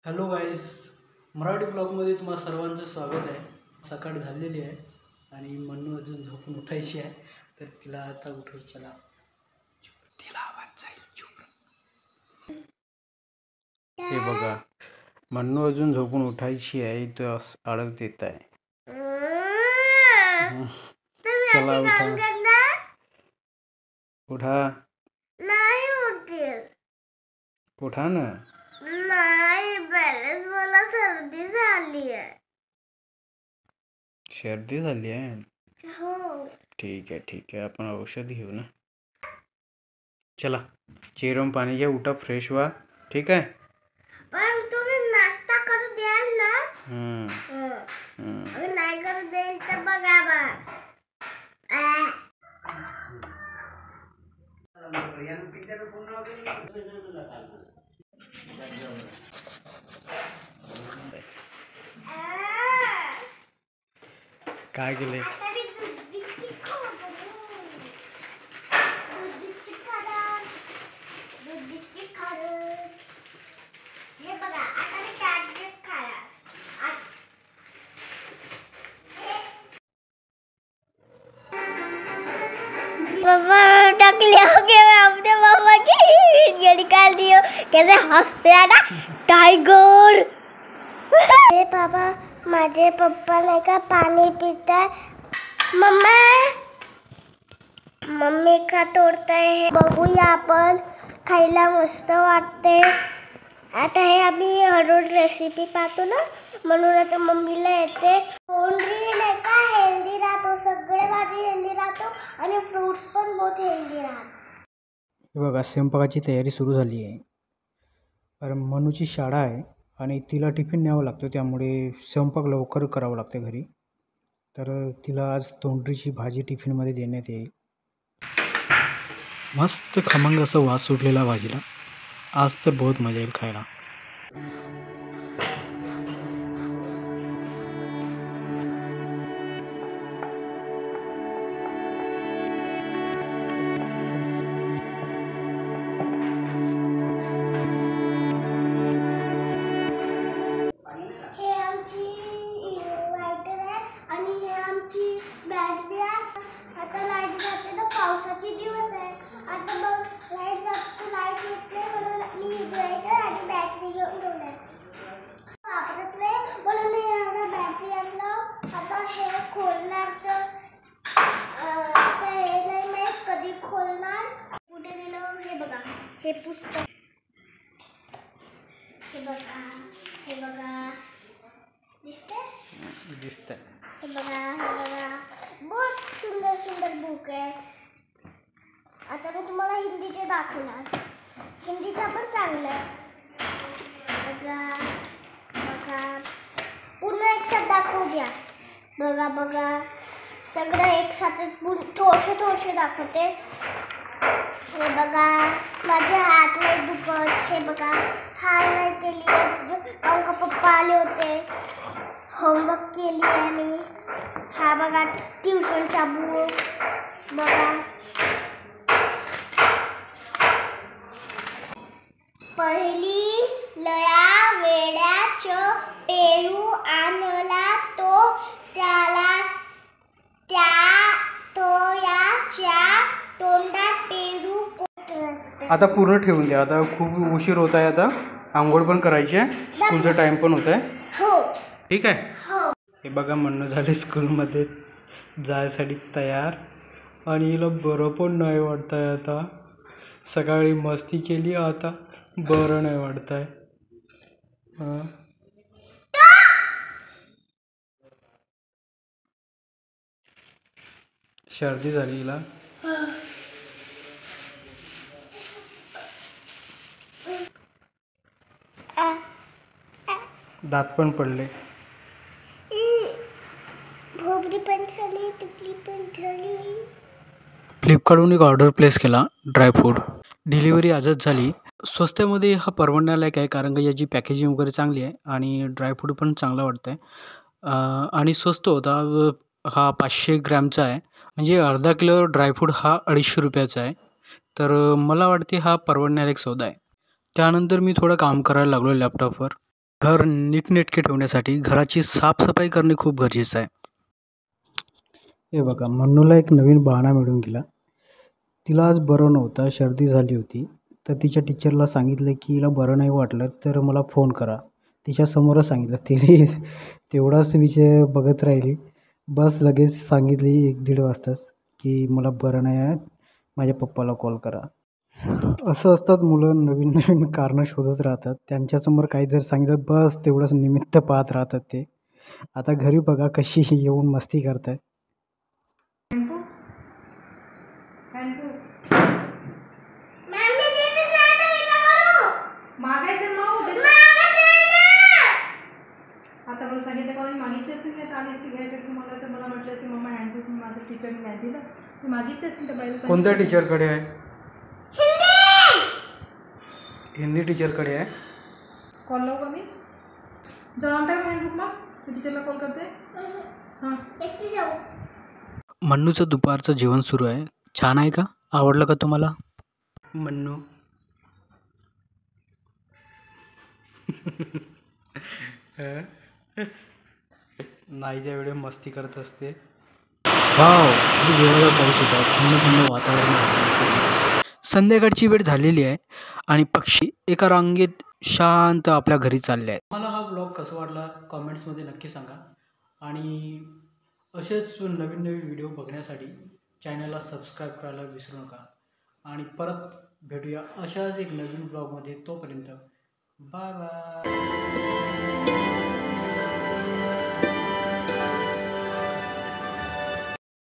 Hello guys, Marathi ब्लॉगमध्ये तुम्हा सर्वांचं स्वागत आहे. सकाळ झालेली आहे आणि मन्नू अजून झोपून उठायची आहे, तर तिला आता उठवू. चला, तिला आवाज जाईल. चुप. हे बघा, मन्नू अजून झोपून उठायची आहे, तो आळस देत आहे. चला उठा, उठा, नाही उठेल. उठा ना. नाही, बरेच मला सर्दी झाली आहे. सर्दी झाली आहे? हो. ठीक आहे, आपण औषध घेऊ ना. चला, चेहऱ्यावर पाणी घ्या, उठा, फ्रेश व्हा. ठीक आहे. पण तुम्ही नाश्ता करू द्याल ना? अगर नाही करू देईल तर बघा बा. काय केले? पापा टकले हो गए। मैं अपने पापा की वीडियो निकाल दी हो, कैसे हंसते हैं ना टाइगर। अरे पापा, माझे पप्पा नाही का पाणी पिताय. मम्मा, मम्मी का तोडताय बघूया आपण. खायला मस्त वाटते. आता हे आम्ही हररोज रेसिपी पाहतो ना, म्हणून आता मम्मीला येते. तोंडली नाही का हेल्दी राहतो, सगळे भाजी हेल्दी राहतो आणि फ्रूट्स पण बहुत हेल्दी राहतात. हे बघा, स्वयंपाकाची तयारी सुरू झाली आहे. कारण मनूची शाळा आहे आणि तिला टिफिन न्यावं लागतं, त्यामुळे स्वयंपाक लवकर करावं लागतं घरी. तर तिला आज तोंडरीची भाजी टिफिनमध्ये देण्यात येईल. मस्त खमंग असं वास सुटलेला भाजीला. आज तर बहुत मजा येईल खायला. हे आमची लायटर आहे आणि हे आमची बॅटरी आहे. आता लाईट जाते तर पावसाचे दिवस आहे. आता बघ, लाईट जाते, लाईट येत नाही, म्हणून मी लायटर आणि बॅटरी घेऊन ठेवलंय. वापरत नाही म्हणून मी एवढा बॅटरी आणलं. आता हे खोलणार तर हे नाही माहीत कधी खोलणार. कुठे दिलं हे बघा, हे पुस्तक. हे बघा दिसतंय. हे बघा बहुत सुंदर सुंदर बुक आहे. आता मी तुम्हाला हिंदीचे दाखवणार. हिंदीचा पण चांगला आहे. बघा पूर्ण एक साथ दाखवू द्या. बघा सगळं एक साथ थोडसे दाखवते. हे बघा, माझे हात नाही दुखत. हे बघा, हाय नाही केली आहे, का पप्पा आले होते. होमवर्क केली आहे मी. हा बघा, ट्युशनचा बुक. बघा, पहिली लया वेड्याचं पेरू आणला तो याच्या तोंडात पेरू. आता पूर्ण ठेवून द्या. आता खूप उशीर होत आहे. आता आंघोळ पण करायची आहे, स्कूलचा टाइम पण होत आहे. हो, ठीक आहे. हो. हे बघा, म्हणणं झाले स्कूलमध्ये जायसाठी तयार आणि हिला बरं पण नाही वाटत आहे. आता सकाळी मस्ती केली, आता बरं नाही वाटत आहे. सर्दी झाली हिला. दात पण पडले. भोपळी पण झाली, टिकली पण झाली. फ्लिपकार्टहून एक ऑर्डर प्लेस केला, ड्रायफ्रूट. डिलिव्हरी आजच झाली. स्वस्तामध्ये हा परवडण्यालायक आहे, कारण का याची पॅकेजिंग वगैरे चांगली आहे आणि ड्रायफ्रूट पण चांगलं वाटतं आहे. आणि स्वस्त होता. हा 500 ग्रॅमचा आहे, म्हणजे अर्धा किलो ड्रायफ्रूट हा 250 रुपयाचा आहे. तर मला वाटते हा परवडण्यालायक सौदा आहे. त्यानंतर मी थोडं काम करायला लागलो लॅपटॉपवर. घर नीटनेटके ठेवण्यासाठी घराची साफसफाई करणे खूप गरजेचं आहे. हे बघा, मन्नूला एक नवीन बहाणा मिळून गेला. तिला आज बरं नव्हतं, सर्दी झाली होती. तर तिच्या टीचरला सांगितलं की हिला बरं नाही वाटलं तर मला फोन करा. तिच्यासमोरच सांगितलं. तिने तेवढाच विषय बघत राहिली. बस लगेच सांगितली 1-1:30 वाजताच की मला बरं नाही आहे, माझ्या पप्पाला कॉल करा. असं असतात मुलं, नवीन नवीन कारणं शोधत राहतात. त्यांच्यासमोर काही जर सांगितलं बस तेवढंच निमित्त पाहत राहतात ते. आता घरी बघा कशी येऊन मस्ती करताय. मॅम मी देतच नाही तर मी काय करू? मागायचं मग मागत नाही ना. आता मला सांगितलं कोणी मागितली असेल नाही तर आली असती घ्यायचं तुम्हाला, तर मला म्हटलं असेल मम्मा हँडबुक माझं टीचरने नाही दिलं, मी मागितली असेल तर बाईला कोणत्या टीचरकडे आहे? हिंदी. हिंदी टीचरकडे आहे. कॉल लावू का मी? जाऊ आणता का हँडबुक मग? मी टीचरला कॉल करते. हां एकटी जाऊ. मन्नूचं दुपारचं जेवण सुरू आहे. छान आहे का? आवडलं का तुम्हाला? मन्नू नाही त्या वेळी मस्ती करत असते. वाव, जेवढा पाऊस होता, थंड थंड वातावरण आहे. संध्याकाळची वेळ झालेली आहे आणि पक्षी एका रांगेत शांत आपल्या घरी चालले आहेत. मला हा ब्लॉग कसा वाटला कॉमेंट्समध्ये नक्की सांगा. आणि असेच नवीन नवीन व्हिडिओ बघण्यासाठी चॅनलला सबस्क्राईब करायला विसरू नका. आणि परत भेटूया अशाच एक नवीन ब्लॉगमध्ये. तोपर्यंत बाय बाय.